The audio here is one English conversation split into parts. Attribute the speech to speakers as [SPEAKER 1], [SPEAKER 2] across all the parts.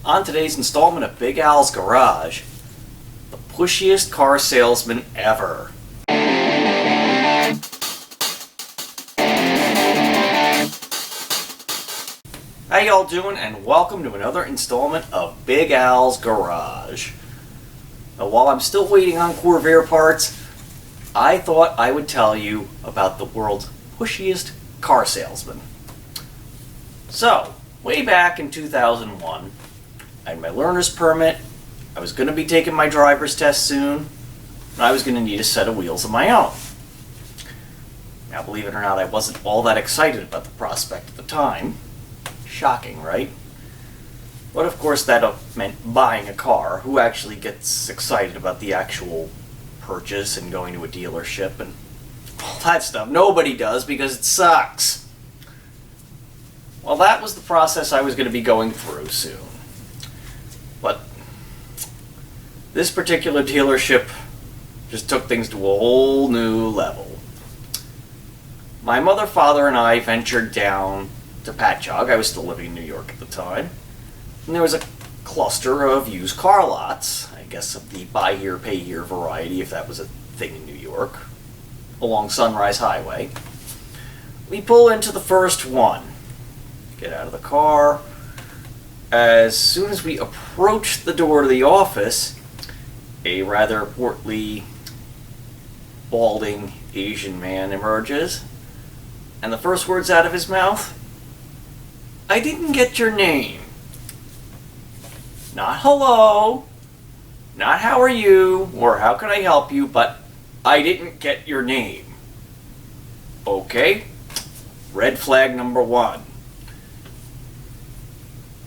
[SPEAKER 1] On today's installment of Big Al's Garage, the pushiest car salesman ever. How y'all doing, and welcome to another installment of Big Al's Garage. Now, while I'm still waiting on Corvair parts, I thought I would tell you about the world's pushiest car salesman. So, way back in 2001, I had my learner's permit, I was going to be taking my driver's test soon, and I was going to need a set of wheels of my own. Now, believe it or not, I wasn't all that excited about the prospect at the time. Shocking, right? But of course that meant buying a car. Who actually gets excited about the actual purchase and going to a dealership and all that stuff? Nobody does, because it sucks. Well, that was the process I was going to be going through soon. But this particular dealership just took things to a whole new level. My mother, father, and I ventured down to Patchogue. I was still living in New York at the time. And there was a cluster of used car lots, I guess of the buy here, pay here variety, if that was a thing in New York, along Sunrise Highway. We pull into the first one, get out of the car. As soon as we approach the door to the office, a rather portly, balding Asian man emerges, and the first words out of his mouth, "I didn't get your name." Not hello, not how are you, or how can I help you, but I didn't get your name. Okay, red flag number one.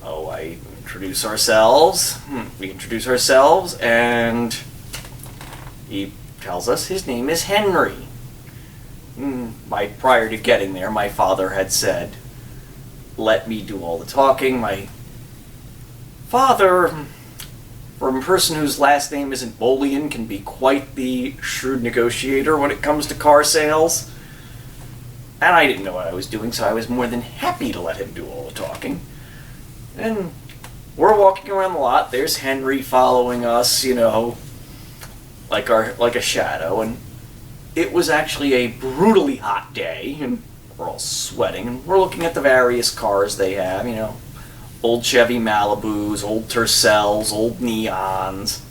[SPEAKER 1] Oh, I introduce ourselves. We introduce ourselves, and he tells us his name is Henry. Prior to getting there, my father had said, "Let me do all the talking." My father, from a person whose last name isn't Bolian, can be quite the shrewd negotiator when it comes to car sales. And I didn't know what I was doing, so I was more than happy to let him do all the talking. And we're walking around the lot. There's Henry following us, like a shadow. And it was actually a brutally hot day, and we're all sweating. And we're looking at the various cars they have, old Chevy Malibus, old Tercels, old Neons,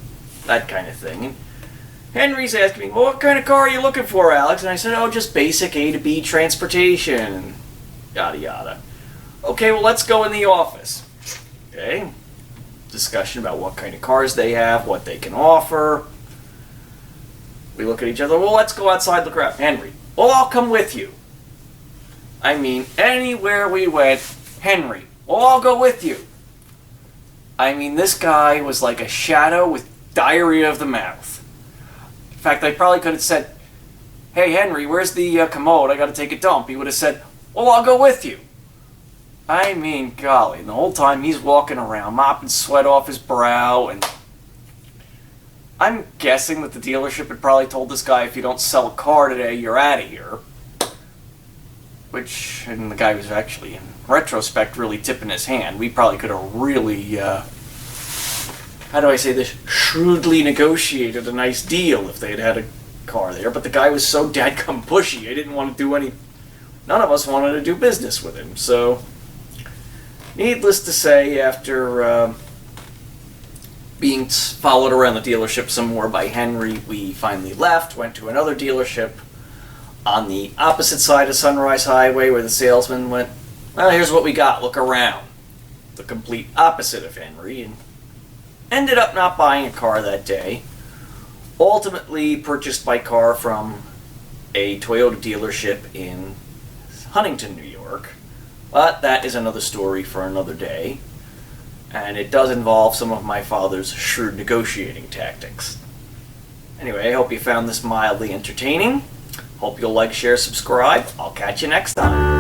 [SPEAKER 1] that kind of thing. And Henry's asking me, "Well, what kind of car are you looking for, Alex?" And I said, "Oh, just basic A to B transportation," and yada yada. "Okay, well, let's go in the office." Okay, discussion about what kind of cars they have, what they can offer. We look at each other. "Well, let's go outside, look around." "Henry, well, I'll come with you." I mean, anywhere we went, "Henry, well, I'll go with you." I mean, this guy was like a shadow with diarrhea of the mouth. In fact, I probably could have said, "Hey, Henry, where's the commode? I got to take a dump." He would have said, "Well, I'll go with you." I mean, golly, and the whole time he's walking around, mopping sweat off his brow, and I'm guessing that the dealership had probably told this guy, "If you don't sell a car today, you're out of here." And the guy was actually, in retrospect, really tipping his hand. We probably could have really, how do I say this, shrewdly negotiated a nice deal if they had had a car there. But the guy was so dadgum pushy, I didn't want to do none of us wanted to do business with him. So, needless to say, after being followed around the dealership some more by Henry, we finally left, went to another dealership on the opposite side of Sunrise Highway, where the salesman went, "Well, here's what we got, look around." The complete opposite of Henry, and ended up not buying a car that day. Ultimately purchased my car from a Toyota dealership in Huntington, New York. But that is another story for another day. And it does involve some of my father's shrewd negotiating tactics. Anyway, I hope you found this mildly entertaining. Hope you'll like, share, subscribe. I'll catch you next time.